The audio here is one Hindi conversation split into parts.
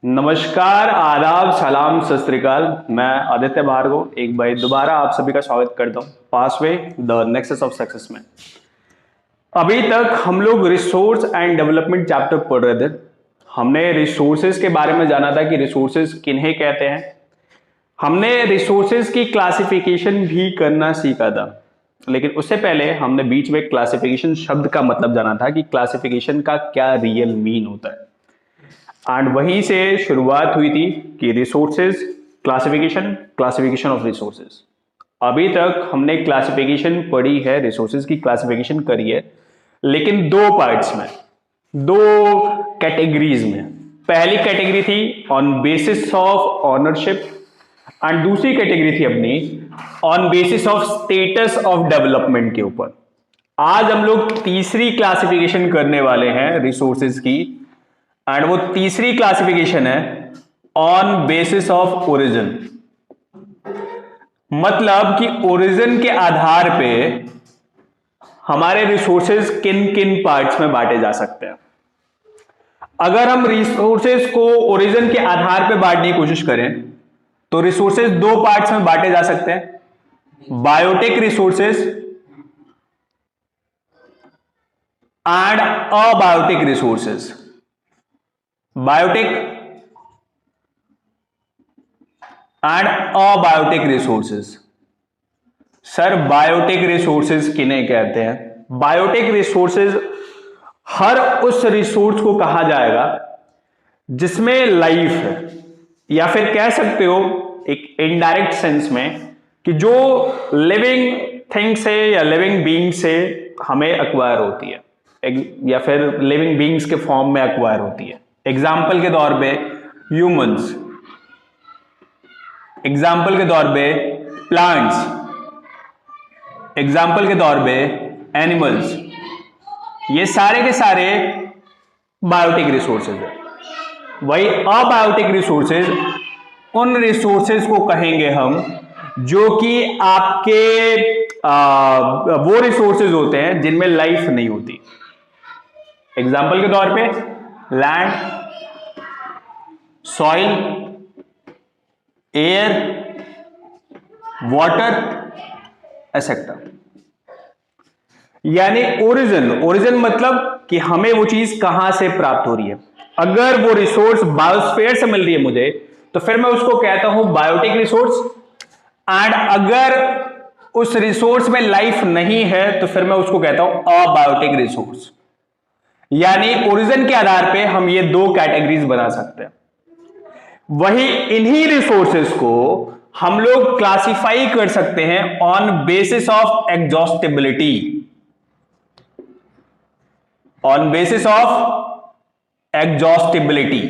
नमस्कार, आदाब, सलाम, सत श्री अकाल। मैं आदित्य भार्गव एक बार दोबारा आप सभी का स्वागत करता हूं पासवे द नेक्सस ऑफ सक्सेस में। अभी तक हम लोग रिसोर्स एंड डेवलपमेंट चैप्टर पढ़ रहे थे। हमने रिसोर्सेज के बारे में जाना था कि रिसोर्सेज किन्हें कहते हैं। हमने रिसोर्सेज की क्लासिफिकेशन भी करना सीखा था, लेकिन उससे पहले हमने बीच में क्लासिफिकेशन शब्द का मतलब जाना था कि क्लासिफिकेशन का क्या रियल मीन होता है। एंड वहीं से शुरुआत हुई थी कि रिसोर्सेज क्लासिफिकेशन ऑफ रिसोर्सेज। अभी तक हमने क्लासिफिकेशन पढ़ी है, रिसोर्सेज की क्लासिफिकेशन करी है, लेकिन दो पार्ट्स में, दो कैटेगरीज में। पहली कैटेगरी थी on basis of ownership and दूसरी कैटेगरी थी अपनी on basis of status of development के ऊपर। आज हम लोग तीसरी क्लासिफिकेशन करने वाले हैं रिसोर्सेज की, एंड वो तीसरी क्लासिफिकेशन है ऑन बेसिस ऑफ ओरिजिन। मतलब कि ओरिजिन के आधार पे हमारे रिसोर्सेज किन किन पार्ट्स में बांटे जा सकते हैं। अगर हम रिसोर्सेज को ओरिजिन के आधार पे बांटने की कोशिश करें तो रिसोर्सेज दो पार्ट्स में बांटे जा सकते हैं, biotic resources and abiotic resources. Biotic and abiotic resources. Sir, biotic resources किन्हें कहते हैं? बायोटिक रिसोर्सेज हर उस रिसोर्स को कहा जाएगा जिसमें लाइफ है, या फिर कह सकते हो एक इनडायरेक्ट सेंस में कि जो लिविंग थिंग से या लिविंग बीइंग से हमें एक्वायर होती है, या फिर लिविंग बीइंग्स के फॉर्म में एक्वायर होती है। एग्जाम्पल के तौर पे ह्यूमंस, एग्जाम्पल के तौर पे प्लांट्स, एग्जाम्पल के तौर पे एनिमल्स। ये सारे के सारे बायोटिक रिसोर्सेज है। वही अबायोटिक रिसोर्सेज उन रिसोर्सेज को कहेंगे हम जो कि आपके वो रिसोर्सेज होते हैं जिनमें लाइफ नहीं होती। एग्जाम्पल के तौर पे land, soil, air, water, etcetera. यानी ओरिजिन मतलब कि हमें वो चीज कहां से प्राप्त हो रही है। अगर वो रिसोर्स बायोस्फीयर से मिल रही है मुझे, तो फिर मैं उसको कहता हूं बायोटिक रिसोर्स। एंड अगर उस रिसोर्स में लाइफ नहीं है तो फिर मैं उसको कहता हूं अबायोटिक रिसोर्स। यानी ओरिजिन के आधार पे हम ये दो कैटेगरीज बना सकते हैं। वही इन्हीं रिसोर्सेज को हम लोग क्लासिफाई कर सकते हैं on basis of exhaustibility. On basis of exhaustibility.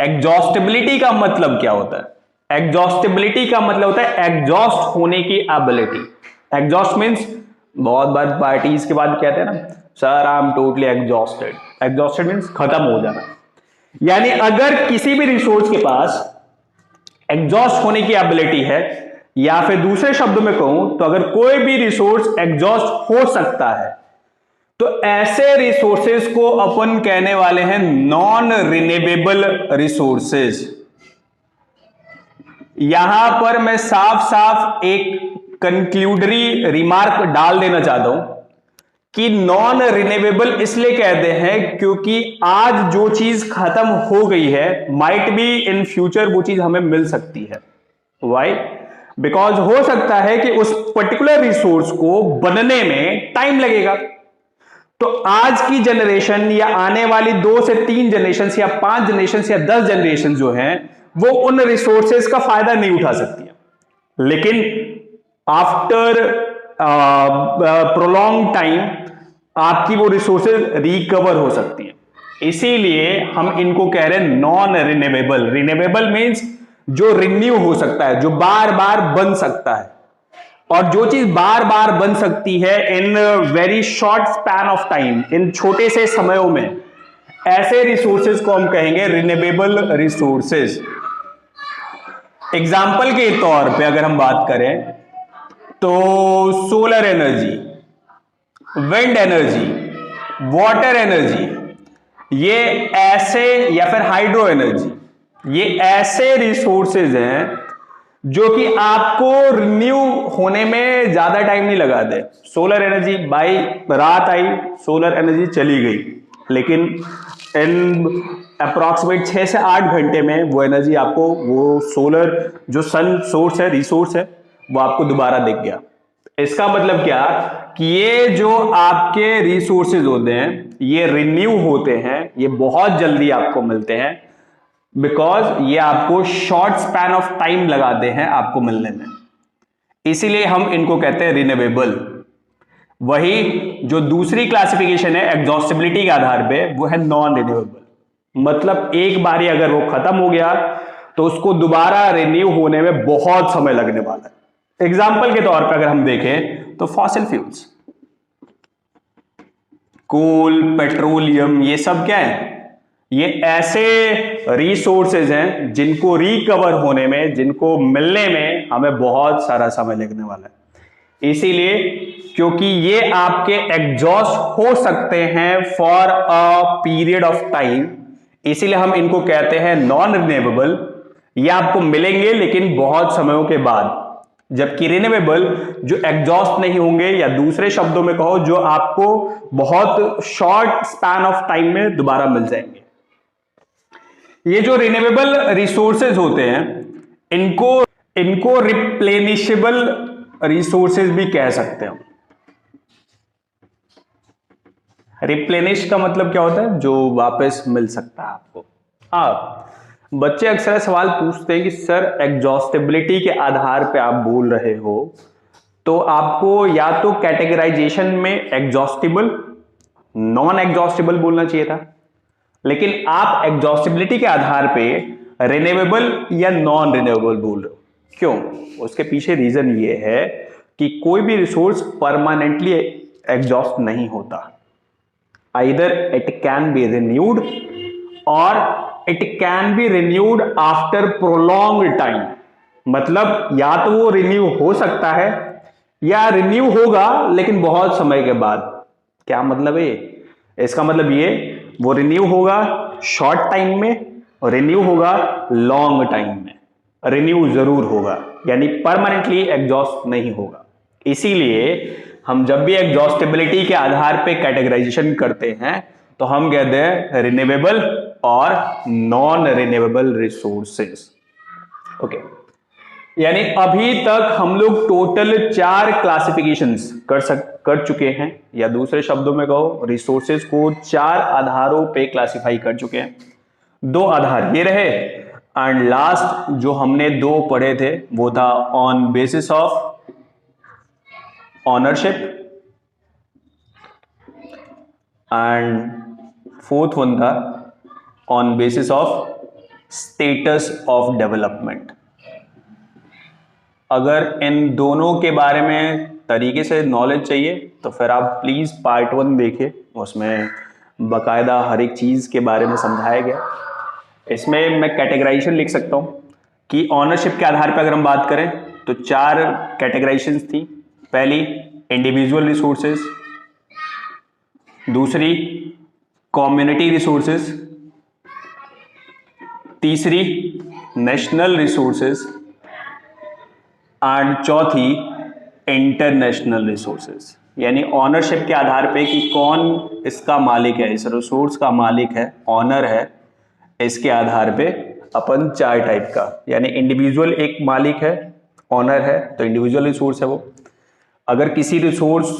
Exhaustibility का मतलब क्या होता है? एग्जॉस्टिबिलिटी का मतलब होता है एग्जॉस्ट होने की एबिलिटी। एग्जॉस्ट मीन्स, बहुत बार पार्टीज के बाद कहते हैं ना, sir I am totally exhausted. Exhausted means खत्म हो जाना। यानी अगर किसी भी रिसोर्स के पास एग्जॉस्ट होने की एबिलिटी है, या फिर दूसरे शब्दों में कहूं तो अगर कोई भी रिसोर्स एग्जॉस्ट हो सकता है, तो ऐसे रिसोर्सेज को अपन कहने वाले हैं नॉन रिन्यूएबल रिसोर्सेज। यहां पर मैं साफ साफ एक कंक्लूडरी रिमार्क डाल देना चाहता हूं कि नॉन रिन्यूएबल इसलिए कहते हैं क्योंकि आज जो चीज खत्म हो गई है, माइट बी इन फ्यूचर वो चीज हमें मिल सकती है। व्हाई? बिकॉज हो सकता है कि उस पर्टिकुलर रिसोर्स को बनने में टाइम लगेगा। तो आज की जनरेशन या आने वाली 2 से 3 जनरेशन या 5 जनरेशन या 10 जनरेशन जो हैं, वो उन रिसोर्सेज का फायदा नहीं उठा सकती है। लेकिन आफ्टर प्रोलॉन्ग टाइम आपकी वो रिसोर्सेज रिकवर हो सकती है। इसीलिए हम इनको कह रहे हैं नॉन रिन्यूएबल। रिन्यूएबल मींस जो रिन्यू हो सकता है, जो बार बार बन सकता है। और जो चीज बार बार बन सकती है in very short span of time, इन छोटे से समयों में, ऐसे रिसोर्सेज को हम कहेंगे रिन्यूएबल रिसोर्सेज। एग्जाम्पल के तौर पे अगर हम बात करें तो solar energy, wind energy, water energy, ये ऐसे, या फिर हाइड्रो एनर्जी, ये ऐसे रिसोर्सेज हैं जो कि आपको रिन्यू होने में ज्यादा टाइम नहीं लगा दे। सोलर एनर्जी भाई रात आई, सोलर एनर्जी चली गई, लेकिन इन अप्रॉक्सीमेट 6 से 8 घंटे में वो एनर्जी आपको, वो सोलर जो सन सोर्स है, रिसोर्स है, वो आपको दोबारा दिख गया। इसका मतलब क्या कि ये जो आपके रिसोर्सेज होते हैं ये रिन्यू होते हैं, ये बहुत जल्दी आपको मिलते हैं, बिकॉज ये आपको शॉर्ट स्पैन ऑफ टाइम लगाते हैं आपको मिलने में, इसीलिए हम इनको कहते हैं रिन्यूएबल। वही जो दूसरी क्लासिफिकेशन है एग्जॉस्टिबिलिटी के आधार पे, वो है नॉन रिन्यूएबल। मतलब एक बारी अगर वो खत्म हो गया तो उसको दोबारा रिन्यू होने में बहुत समय लगने वाला है। एग्जाम्पल के तौर पर अगर हम देखें तो फॉसिल फ्यूल्स, कोल, पेट्रोलियम, ये सब क्या है? ये ऐसे रिसोर्सेज हैं जिनको रिकवर होने में, जिनको मिलने में हमें बहुत सारा समय लगने वाला है। इसीलिए क्योंकि ये आपके एग्जॉस्ट हो सकते हैं for a period of time, इसीलिए हम इनको कहते हैं नॉन रिन्यूएबल। ये आपको मिलेंगे लेकिन बहुत समयों के बाद, जबकि रिन्यूएबल जो एग्जॉस्ट नहीं होंगे, या दूसरे शब्दों में कहो जो आपको बहुत शॉर्ट स्पैन ऑफ टाइम में दोबारा मिल जाएंगे। ये जो रिन्यूएबल रिसोर्सेज होते हैं इनको रिप्लेनिशेबल रिसोर्सेज भी कह सकते हैं। रिप्लेनिश का मतलब क्या होता है? जो वापस मिल सकता है आपको। बच्चे अक्सर सवाल पूछते हैं कि सर एग्जॉस्टिबिलिटी के आधार पे आप बोल रहे हो, तो आपको या तो कैटेगराइजेशन में एग्जॉस्टिबल, नॉन एग्जॉस्टिबल बोलना चाहिए था, लेकिन आप एग्जॉस्टिबिलिटी के आधार पे रिन्यूएबल या नॉन रिन्यूएबल बोल रहे हो। क्यों? उसके पीछे रीजन ये है कि कोई भी रिसोर्स परमानेंटली एग्जॉस्ट नहीं होता। Either it can be renewed और it can be renewed after prolonged time. मतलब या तो वो रिन्यू हो सकता है या रिन्यू होगा लेकिन बहुत समय के बाद। क्या मतलब है? इसका मतलब ये, वो रिन्यू होगा शॉर्ट टाइम में और रिन्यू होगा लॉन्ग टाइम में। रिन्यू जरूर होगा, यानी परमानेंटली एग्जॉस्ट नहीं होगा। इसीलिए हम जब भी एग्जॉस्टिबिलिटी के आधार पे कैटेगराइजेशन करते हैं तो हम कहते हैं रिन्यूएबल और नॉन रिन्यूएबल रिसोर्सेज। ओके, यानी अभी तक हम लोग टोटल 4 क्लासिफिकेशंस कर चुके हैं, या दूसरे शब्दों में कहो रिसोर्सेज को 4 आधारों पे क्लासिफाई कर चुके हैं। 2 आधार ये रहे, एंड लास्ट जो हमने 2 पढ़े थे वो था on basis of ownership, and fourth one था on basis of status of development. अगर इन दोनों के बारे में तरीके से नॉलेज चाहिए तो फिर आप प्लीज पार्ट 1 देखिए, उसमें बकायदा हर एक चीज के बारे में समझाया गया। इसमें मैं कैटेगराइजेशन लिख सकता हूं कि ऑनरशिप के आधार पर अगर हम बात करें तो 4 कैटेगराइजेशन थी। पहली इंडिविजुअल रिसोर्सेज, दूसरी कम्युनिटी रिसोर्सेज, तीसरी नेशनल रिसोर्सेज, एंड चौथी इंटरनेशनल रिसोर्सेज। यानी ऑनरशिप के आधार पे कि कौन इसका मालिक है, इस रिसोर्स का मालिक है, ऑनर है, इसके आधार पे अपन 4 टाइप का, यानी इंडिविजुअल एक मालिक है, ऑनर है, तो इंडिविजुअल रिसोर्स है वो। अगर किसी रिसोर्स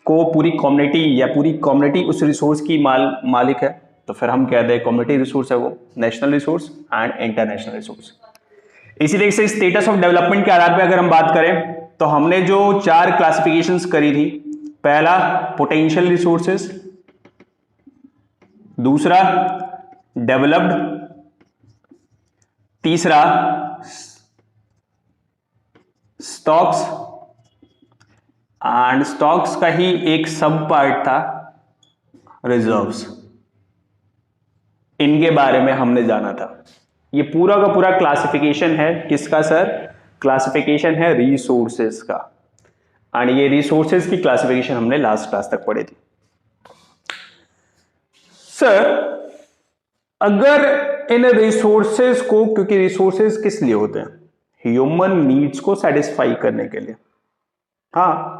को पूरी कम्युनिटी या पूरी कम्युनिटी उस रिसोर्स की मालिक है तो फिर हम कहते हैं कम्युनिटी रिसोर्स है वो। National resource and international resource. इसीलिए से स्टेटस ऑफ डेवलपमेंट के आधार पे अगर हम बात करें तो हमने जो 4 क्लासिफिकेशंस करी थी, पहला पोटेंशियल रिसोर्सेज, दूसरा डेवलप्ड, तीसरा स्टॉक्स, एंड स्टॉक्स का ही एक सब पार्ट था रिजर्व्स। इनके बारे में हमने जाना था। ये पूरा का पूरा क्लासिफिकेशन है किसका सर? क्लासिफिकेशन है रिसोर्सेज का, एंड ये रिसोर्सेज की क्लासिफिकेशन हमने लास्ट क्लास तक पढ़ी थी। सर अगर इन रिसोर्सेज को, क्योंकि रिसोर्सेज किस लिए होते हैं? ह्यूमन नीड्स को सेटिस्फाई करने के लिए। हाँ,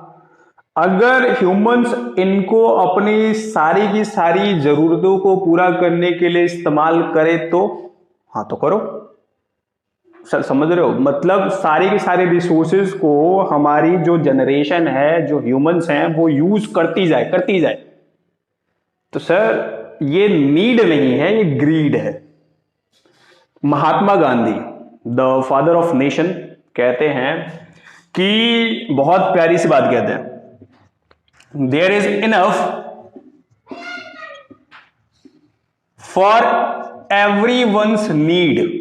अगर ह्यूमंस इनको अपनी सारी की सारी जरूरतों को पूरा करने के लिए इस्तेमाल करे तो हाँ तो करो। सर समझ रहे हो? मतलब सारी की सारी रिसोर्सेज को हमारी जो जनरेशन है, जो ह्यूमंस हैं, वो यूज करती जाए। तो सर ये नीड नहीं है, ये ग्रीड है। Mahatma Gandhi, the father of nation, कहते हैं कि बहुत प्यारी सी बात कहते हैं, there is enough for everyone's need.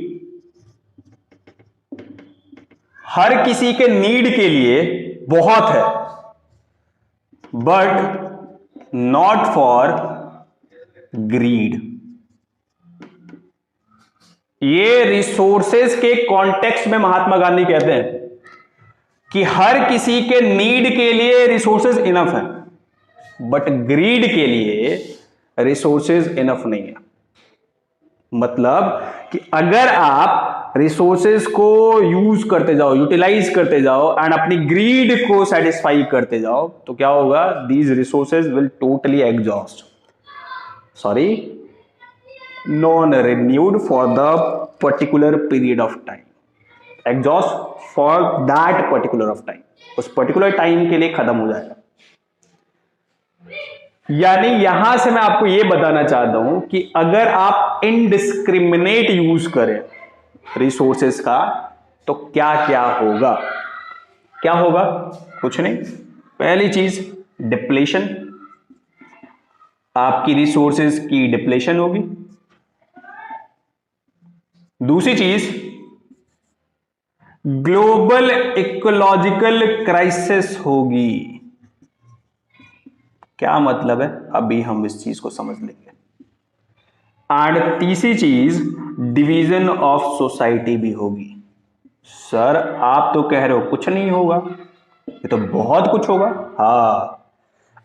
हर किसी के नीड के लिए बहुत है, बट नॉट फॉर ग्रीड। ये रिसोर्सेज के कॉन्टेक्स्ट में महात्मा गांधी कहते हैं कि हर किसी के नीड के लिए रिसोर्सेज इनफ है, बट ग्रीड के लिए रिसोर्सेज इनफ नहीं है। मतलब कि अगर आप रिसोर्सेज को यूज करते जाओ, यूटिलाइज करते जाओ एंड अपनी ग्रीड को सेटिस्फाई करते जाओ, तो क्या होगा? These resources will totally exhaust, sorry, non renewed for the particular period of time, exhaust for that particular of time, उस पर्टिकुलर टाइम के लिए खत्म हो जाएगा। यानी यहां से मैं आपको यह बताना चाहता हूं कि अगर आप इनडिस्क्रिमिनेट यूज करें रिसोर्सेस का, तो क्या क्या होगा? क्या होगा? कुछ नहीं। पहली चीज डिप्लेशन, आपकी रिसोर्सेज की डिप्लेशन होगी। दूसरी चीज ग्लोबल इकोलॉजिकल क्राइसिस होगी। क्या मतलब है? अभी हम इस चीज को समझ लेंगे। एंड तीसरी चीज डिवीजन ऑफ सोसाइटी भी होगी। सर आप तो कह रहे हो कुछ नहीं होगा, ये तो बहुत कुछ होगा। हाँ,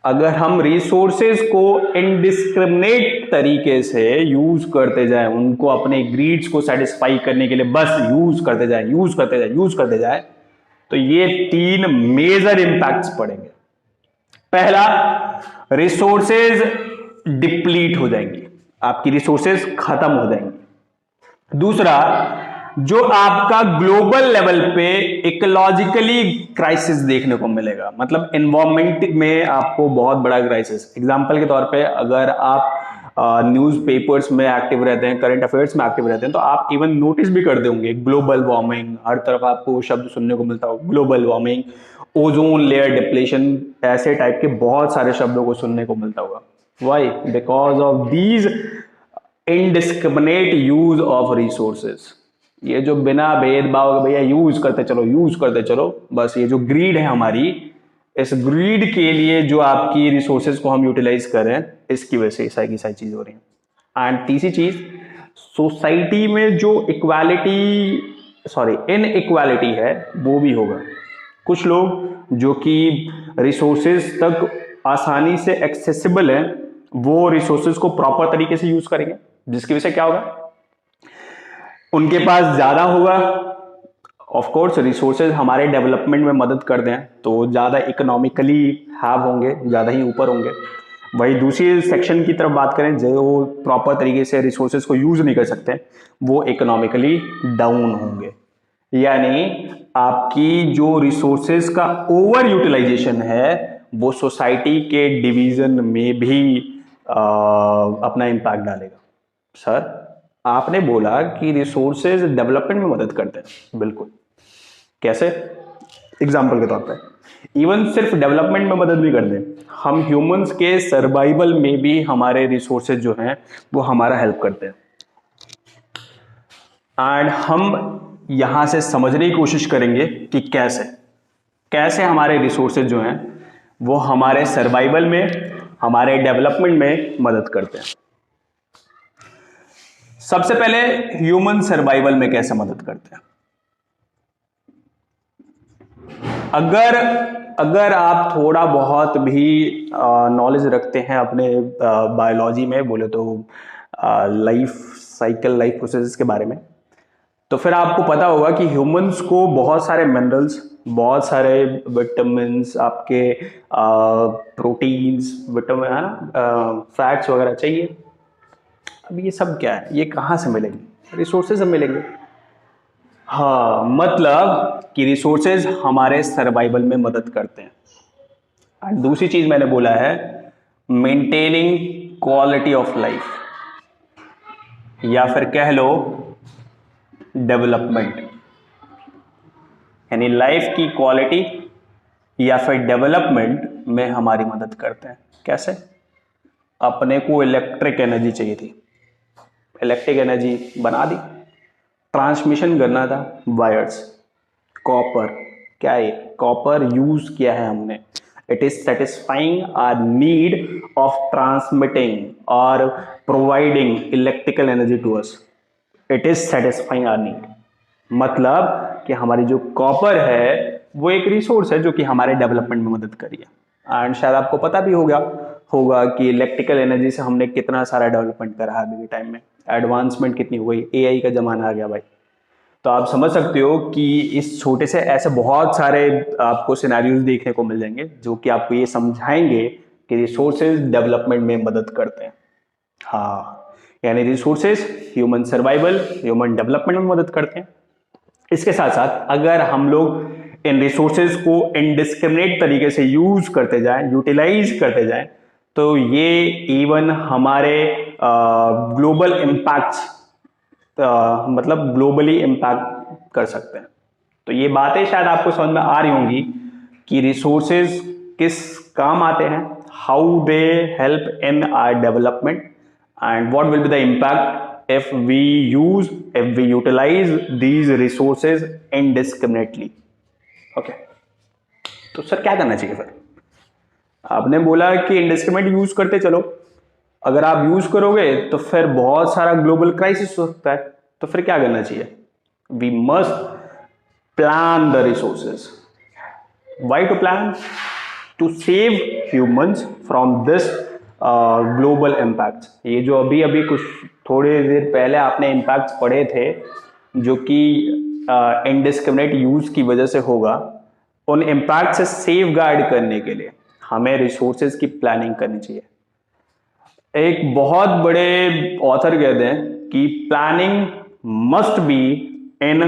अगर हम रिसोर्सेज को इनडिस्क्रिमिनेट तरीके से यूज करते जाएं, उनको अपने ग्रीड्स को सेटिस्फाई करने के लिए बस यूज करते जाएं, तो ये 3 मेजर इंपैक्ट्स पड़ेंगे। पहला, रिसोर्सेज डिप्लीट हो जाएंगी, आपकी रिसोर्सेज खत्म हो जाएंगी। दूसरा, जो आपका ग्लोबल लेवल पे इकोलॉजिकली क्राइसिस देखने को मिलेगा, मतलब एनवायरमेंट में आपको बहुत बड़ा क्राइसिस। एग्जांपल के तौर पे अगर आप न्यूज़पेपर्स में एक्टिव रहते हैं, करंट अफेयर्स में एक्टिव रहते हैं, तो आप इवन नोटिस भी करते होंगे ग्लोबल वार्मिंग, हर तरफ आपको शब्द सुनने को मिलता हो, global warming, ozone layer depletion, ऐसे टाइप के बहुत सारे शब्दों को सुनने को मिलता होगा। Why? Because of these indiscriminate use of resources. ये जो बिना भेदभाव भैया यूज करते चलो, बस ये जो ग्रीड है हमारी, इस ग्रीड के लिए जो आपकी रिसोर्सेज को हम यूटिलाइज करें, इसकी वजह से सारी की सारी चीज हो रही है। एंड तीसरी चीज, सोसाइटी में जो इनइक्वालिटी है वो भी होगा। कुछ लोग जो कि रिसोर्सेज तक आसानी से एक्सेसिबल है, वो रिसोर्सेज को प्रॉपर तरीके से यूज करेंगे, जिसकी वजह से क्या होगा? उनके पास ज्यादा होगा। ऑफ कोर्स रिसोर्सेज हमारे डेवलपमेंट में मदद करते हैं, तो ज्यादा इकोनॉमिकली हैव होंगे, ज्यादा ही ऊपर होंगे। वही दूसरी सेक्शन की तरफ बात करें, जो प्रॉपर तरीके से रिसोर्सेज को यूज नहीं कर सकते, वो इकोनॉमिकली डाउन होंगे। यानी आपकी जो रिसोर्सेज का ओवर यूटिलाइजेशन है, वो सोसाइटी के डिवीजन में भी अपना इंपैक्ट डालेगा। सर आपने बोला कि रिसोर्सेज डेवलपमेंट में मदद करते हैं, बिल्कुल। कैसे? एग्जाम्पल के तौर पे, इवन सिर्फ डेवलपमेंट में मदद नहीं करते, हम ह्यूमंस के सर्वाइवल में भी हमारे रिसोर्सेज जो हैं वो हमारा हेल्प करते हैं। एंड हम यहां से समझने की कोशिश करेंगे कि कैसे हमारे रिसोर्सेज जो हैं वो हमारे सर्वाइवल में, हमारे डेवलपमेंट में मदद करते हैं। सबसे पहले ह्यूमन सर्वाइवल में कैसे मदद करते हैं? अगर आप थोड़ा बहुत भी नॉलेज रखते हैं अपने बायोलॉजी में, बोले तो लाइफ साइकिल, लाइफ प्रोसेसेस के बारे में, तो फिर आपको पता होगा कि ह्यूमंस को बहुत सारे मिनरल्स, बहुत सारे विटामिन्स, आपके प्रोटीन्स, विटामिन है ना, फैट्स वगैरह चाहिए। अब ये सब क्या है, ये कहाँ से मिलेंगे? रिसोर्सेज से मिलेंगे। हाँ, मतलब कि रिसोर्सेज हमारे सर्वाइवल में मदद करते हैं। और दूसरी चीज मैंने बोला है, मेंटेनिंग क्वालिटी ऑफ लाइफ, या फिर कह लो डेवलपमेंट, यानी लाइफ की क्वालिटी या फिर डेवलपमेंट में हमारी मदद करते हैं। कैसे? अपने को इलेक्ट्रिक एनर्जी चाहिए थी, इलेक्ट्रिक एनर्जी बना दी, ट्रांसमिशन करना था वायर्स, कॉपर, क्या है कॉपर यूज किया है हमने, it is satisfying our need of transmitting और providing electrical energy to us, it is satisfying our need. मतलब कि हमारी जो कॉपर है वो एक रिसोर्स है जो कि हमारे डेवलपमेंट में मदद करी है। एंड शायद आपको पता भी होगा कि इलेक्ट्रिकल एनर्जी से हमने कितना सारा डेवलपमेंट करा है अभी के टाइम में, एडवांसमेंट कितनी हो गई, एआई का जमाना आ गया भाई। तो आप समझ सकते हो कि इस छोटे से ऐसे बहुत सारे आपको सिनेरियोज देखने को मिल जाएंगे जो कि आपको ये समझाएंगे कि रिसोर्सेज डेवलपमेंट में मदद करते हैं। हाँ, यानी resources human survival, human development में मदद करते हैं। इसके साथ साथ अगर हम लोग इन रिसोर्सेज को इनडिस्क्रिमिनेट तरीके से यूज करते जाएं, यूटिलाइज करते जाएं, तो ये इवन हमारे ग्लोबल इम्पैक्ट्स, मतलब ग्लोबली इम्पैक्ट कर सकते हैं। तो ये बातें शायद आपको समझ में आ रही होंगी कि रिसोर्सेज किस काम आते हैं, how they help in our development, and what will be the impact if we utilise these resources indiscriminately. Okay, तो सर क्या करना चाहिए? फिर आपने बोला कि इनडिस्क्रिमिनेट यूज करते चलो, अगर आप यूज करोगे तो फिर बहुत सारा ग्लोबल क्राइसिस हो सकता है, तो फिर क्या करना चाहिए? We must plan the resources. Why to plan? To save humans from this global impact. ये जो अभी अभी कुछ थोड़ी देर पहले आपने इम्पैक्ट्स पढ़े थे जो कि इनडिस्क्रिमिनेट यूज की वजह से होगा, उन इम्पैक्ट से सेव गार्ड करने के लिए हमें रिसोर्सेज की प्लानिंग करनी चाहिए। एक बहुत बड़े ऑथर कहते हैं कि planning must be in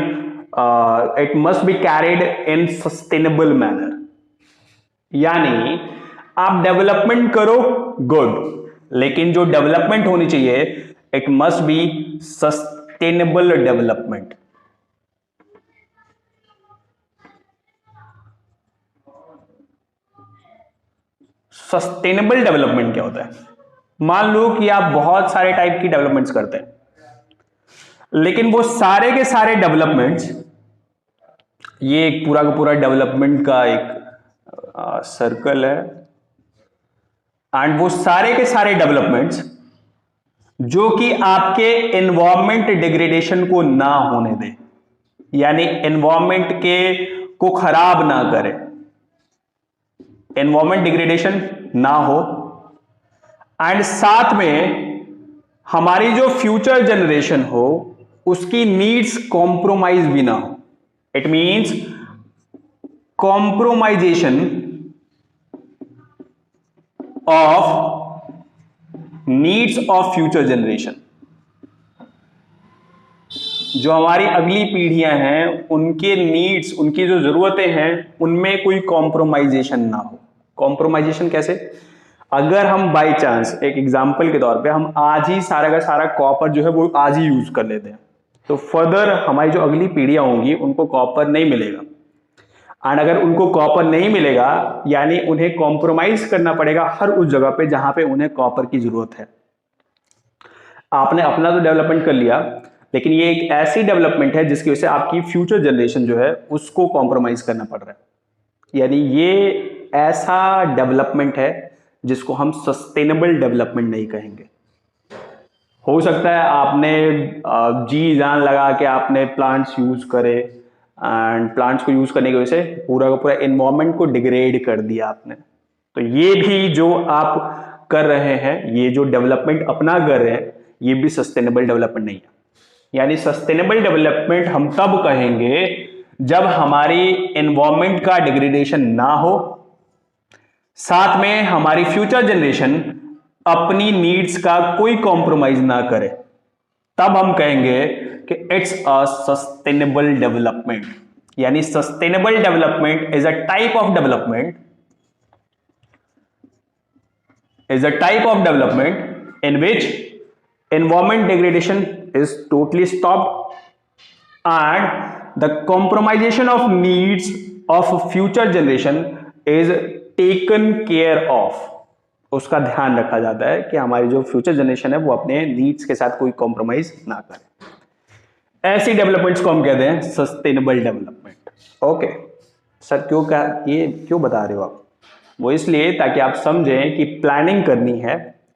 it must be carried in sustainable manner, यानी आप डेवलपमेंट करो गुड, लेकिन जो डेवलपमेंट होनी चाहिए it must be sustainable development. Sustainable development क्या होता है? मान लो कि आप बहुत सारे टाइप की डेवलपमेंट्स करते हैं, लेकिन वो सारे के सारे डेवलपमेंट्स, ये एक पूरा का पूरा डेवलपमेंट का एक सर्कल है, एंड वो सारे के सारे डेवलपमेंट्स जो कि आपके एनवायरमेंट डिग्रेडेशन को ना होने दे, यानी एनवायरमेंट के को खराब ना करे, एनवायरमेंट डिग्रेडेशन ना हो, एंड साथ में हमारी जो फ्यूचर जनरेशन हो उसकी नीड्स कॉम्प्रोमाइज भी ना हो। It means compromisation of needs of future generation. जो हमारी अगली पीढ़ियां हैं उनके नीड्स, उनकी जो जरूरतें हैं उनमें कोई कॉम्प्रोमाइजेशन ना हो। कॉम्प्रोमाइजेशन कैसे? अगर हम बाय चांस, एक एग्जांपल के तौर पे, हम आज ही सारा का सारा कॉपर जो है वो आज ही यूज कर लेते हैं, तो फर्दर हमारी जो अगली पीढ़ियां होंगी उनको कॉपर नहीं मिलेगा, एंड अगर उनको कॉपर नहीं मिलेगा यानी उन्हें कॉम्प्रोमाइज करना पड़ेगा हर उस जगह पे जहां पे उन्हें कॉपर की जरूरत है। आपने अपना तो डेवलपमेंट कर लिया, लेकिन ये एक ऐसी डेवलपमेंट है जिसकी वजह से आपकी फ्यूचर जनरेशन जो है उसको कॉम्प्रोमाइज करना पड़ रहा है, यानी ये ऐसा डेवलपमेंट है जिसको हम सस्टेनेबल डेवलपमेंट नहीं कहेंगे। हो सकता है आपने जी जान लगा के आपने प्लांट्स यूज करे, एंड प्लांट्स को यूज करने की वजह से पूरा का पूरा एनवायरमेंट को डिग्रेड कर दिया आपने। तो ये भी जो आप कर रहे हैं, ये जो डेवलपमेंट अपना कर रहे हैं, ये भी सस्टेनेबल डेवलपमेंट नहीं है। यानी सस्टेनेबल डेवलपमेंट हम तब कहेंगे जब हमारी एनवायरमेंट का डिग्रेडेशन ना हो, साथ में हमारी फ्यूचर जनरेशन अपनी नीड्स का कोई कॉम्प्रोमाइज ना करे, तब हम कहेंगे कि इट्स अ सस्टेनेबल डेवलपमेंट। यानी sustainable development is a type of development in which environment degradation is totally stopped and the compromisation of needs of future generation is taken care of। उसका ध्यान रखा जाता है कि हमारी जो फ्यूचर जनरेशन है वो अपने नीड्स के साथ कोई कॉम्प्रोमाइज ना करे। ऐसी डेवलपमेंट्स को हम कहते हैं सस्टेनेबल डेवलपमेंट। ओके सर, ये क्यों बता रहे हो आप? वो इसलिए ताकि आप समझें कि प्लानिंग करनी है,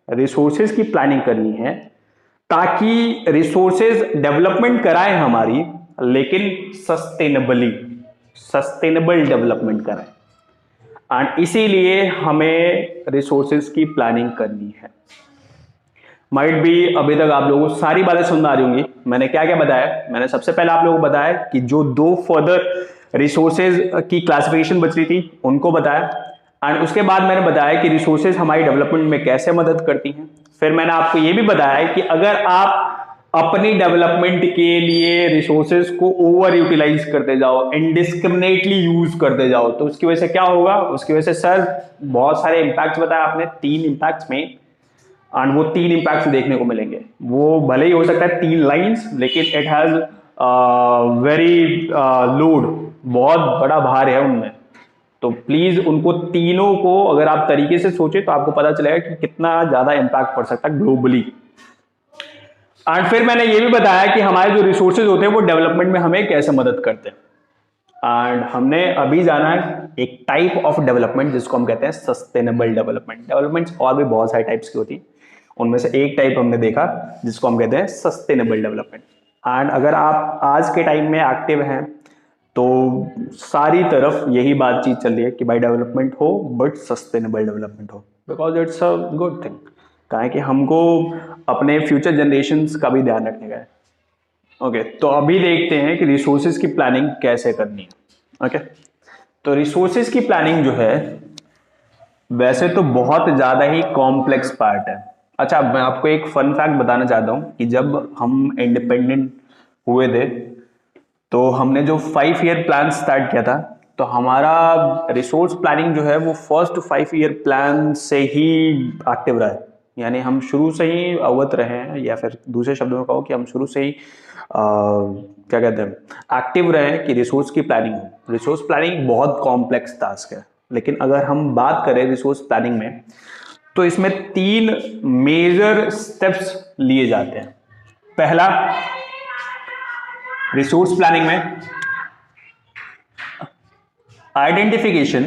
रिसोर्सेज की प्लानिंग करनी है, ताकि रिसोर्सेज डेवलपमेंट कराएं हमारी, लेकिन सस्टेनेबल डेवलपमेंट कराएं। एंड इसीलिए हमें रिसोर्सेज की प्लानिंग करनी है। माइट बी अभी तक आप लोगों को सारी बातें सुन आ रही होंगी। मैंने क्या क्या बताया? मैंने सबसे पहले आप लोगों को बताया कि जो 2 फर्दर रिसोर्सेज की क्लासिफिकेशन बच रही थी उनको बताया, एंड उसके बाद मैंने बताया कि रिसोर्सेज हमारी डेवलपमेंट में कैसे मदद करती हैं। फिर मैंने आपको ये भी बताया कि अगर आप अपनी डेवलपमेंट के लिए रिसोर्सेज को ओवर यूटिलाइज करते जाओ, इनडिस्क्रिमिनेटली यूज करते जाओ, तो उसकी वजह से क्या होगा? उसकी वजह से सर बहुत सारे इंपैक्ट्स बताया आपने, 3 इंपैक्ट्स में, एंड वो 3 इंपैक्ट्स देखने को मिलेंगे। वो भले ही हो सकता है 3 लाइंस, लेकिन इट हैज वेरी लोड, बहुत बड़ा भार है उनमें। तो प्लीज उनको तीनों को अगर आप तरीके से सोचे तो आपको पता चलेगा कि कितना ज्यादा इंपैक्ट पड़ सकता है ग्लोबली। एंड फिर मैंने ये भी बताया कि हमारे जो रिसोर्सेज होते हैं वो डेवलपमेंट में हमें कैसे मदद करते हैं। एंड हमने अभी जाना है एक टाइप ऑफ डेवलपमेंट जिसको हम कहते हैं सस्टेनेबल डेवलपमेंट। डेवलपमेंट्स और भी बहुत सारे टाइप्स की होती है, उनमें से एक टाइप हमने देखा जिसको हम कहते हैं सस्टेनेबल डेवलपमेंट। एंड अगर आप आज के टाइम में एक्टिव हैं तो सारी तरफ यही बातचीत चल रही है कि भाई डेवलपमेंट हो बट सस्टेनेबल डेवलपमेंट हो, because it's a good thing. कहा है कि हमको अपने फ्यूचर जनरेशंस का भी ध्यान रखने का है। ओके, तो अभी देखते हैं कि रिसोर्सेज की प्लानिंग कैसे करनी है। ओके, तो रिसोर्सेज की प्लानिंग जो है वैसे तो बहुत ज्यादा ही कॉम्प्लेक्स पार्ट है। अच्छा, मैं आपको एक फन फैक्ट बताना चाहता हूं कि जब हम इंडिपेंडेंट हुए थे तो हमने जो 5 ईयर प्लान स्टार्ट किया था, तो हमारा रिसोर्स प्लानिंग जो है वो फर्स्ट 5 ईयर प्लान से ही एक्टिव रहा है। यानी हम शुरू से ही अवगत रहे हैं, या फिर दूसरे शब्दों में कहो कि हम शुरू से ही क्या कहते हैं, एक्टिव रहे हैं कि रिसोर्स की प्लानिंग हो। रिसोर्स प्लानिंग बहुत कॉम्प्लेक्स टास्क है, लेकिन अगर हम बात करें रिसोर्स प्लानिंग में तो इसमें 3 मेजर स्टेप्स लिए जाते हैं। पहला, रिसोर्स प्लानिंग में आइडेंटिफिकेशन,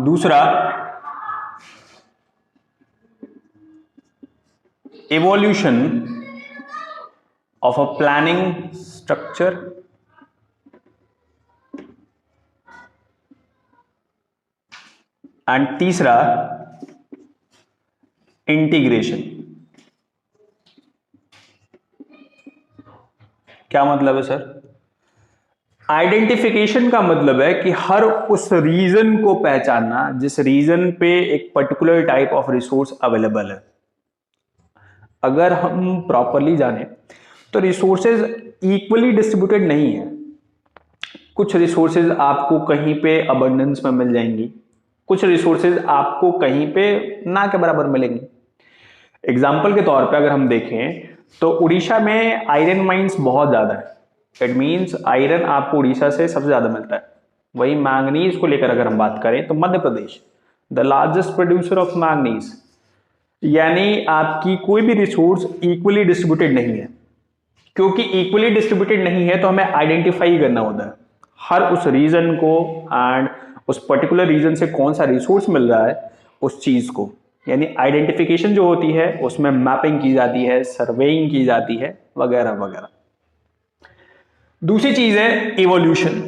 दूसरा evolution of a planning structure, and तीसरा इंटीग्रेशन। क्या मतलब है सर? आइडेंटिफिकेशन का मतलब है कि हर उस रीजन को पहचानना जिस रीजन पे एक particular type of resource available है। अगर हम प्रॉपरली जाने तो रिसोर्सेज इक्वली डिस्ट्रीब्यूटेड नहीं है। कुछ रिसोर्सेज आपको कहीं पे अबंडेंस में मिल जाएंगी, कुछ रिसोर्सेज आपको कहीं पे ना के बराबर मिलेंगी। एग्जाम्पल के तौर पे अगर हम देखें तो उड़ीसा में आयरन माइंस बहुत ज्यादा है। इट मींस आयरन आपको उड़ीसा से सबसे ज्यादा मिलता है। वही मैंगनीज को लेकर अगर हम बात करें तो Madhya Pradesh the largest producer of manganese. यानी आपकी कोई भी रिसोर्स इक्वली डिस्ट्रीब्यूटेड नहीं है। क्योंकि इक्वली डिस्ट्रीब्यूटेड नहीं है तो हमें आइडेंटिफाई करना होता है हर उस रीजन को, एंड उस पर्टिकुलर रीजन से कौन सा रिसोर्स मिल रहा है उस चीज को। यानी आइडेंटिफिकेशन जो होती है उसमें मैपिंग की जाती है, सर्वेइंग की जाती है, वगैरह वगैरह। दूसरी चीज है इवोल्यूशन।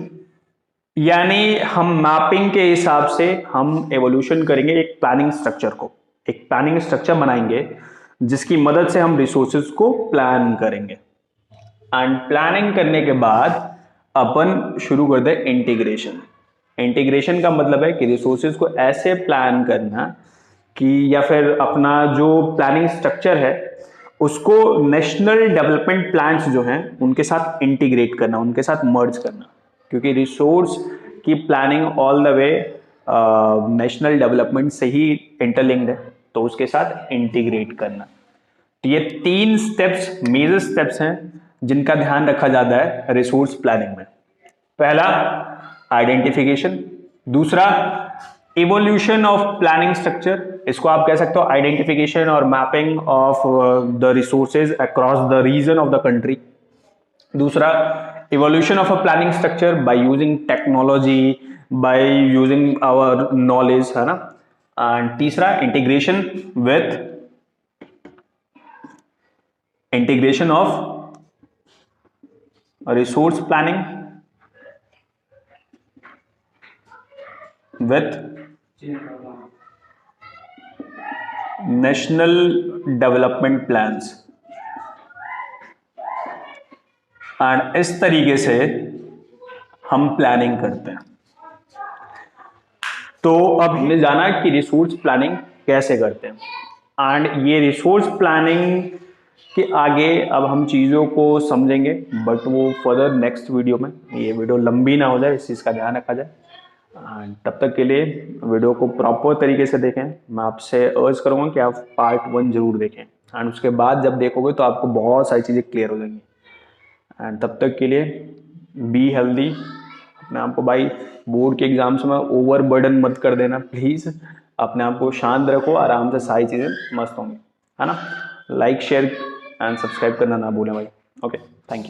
यानी हम मैपिंग के हिसाब से हम एवोल्यूशन करेंगे एक प्लानिंग स्ट्रक्चर को, एक प्लानिंग स्ट्रक्चर बनाएंगे जिसकी मदद से हम रिसोर्सेज को प्लान करेंगे। एंड प्लानिंग करने के बाद अपन शुरू कर दे इंटीग्रेशन। इंटीग्रेशन का मतलब है कि रिसोर्सेज को ऐसे प्लान करना कि, या फिर अपना जो प्लानिंग स्ट्रक्चर है उसको नेशनल डेवलपमेंट प्लान्स जो हैं उनके साथ इंटीग्रेट करना, उनके साथ मर्ज करना, क्योंकि रिसोर्स की planning all the way national development से ही इंटरलिंक्ड है, तो उसके साथ इंटीग्रेट करना। तो ये 3 स्टेप्स, मेजर स्टेप्स हैं जिनका ध्यान रखा जाता है रिसोर्स प्लानिंग में। पहला आइडेंटिफिकेशन, दूसरा इवोल्यूशन ऑफ प्लानिंग स्ट्रक्चर, इसको आप कह सकते हो आइडेंटिफिकेशन और mapping of the resources across the region of the country. दूसरा evolution of a planning structure by using technology, by using our knowledge, है ना। एंड तीसरा integration of resource planning with national development plans. And इस तरीके से हम प्लानिंग करते हैं। तो अब हमने जाना कि रिसोर्स प्लानिंग कैसे करते हैं, एंड ये रिसोर्स प्लानिंग के आगे अब हम चीज़ों को समझेंगे, बट वो फर्दर नेक्स्ट वीडियो में। ये वीडियो लंबी ना हो जाए, इस चीज़ का ध्यान रखा जाए। तब तक के लिए वीडियो को प्रॉपर तरीके से देखें। मैं आपसे अर्ज करूंगा कि आप पार्ट 1 जरूर देखें, एंड उसके बाद जब देखोगे तो आपको बहुत सारी चीज़ें क्लियर हो जाएंगी। एंड तब तक के लिए बी हेल्दी। अपने आप को भाई बोर्ड के एग्जाम्स में ओवर बर्डन मत कर देना प्लीज़। अपने आप को शांत रखो, आराम से सारी चीज़ें मस्त होंगी, है ना। लाइक शेयर एंड सब्सक्राइब करना ना भूलें भाई। Okay, thank you.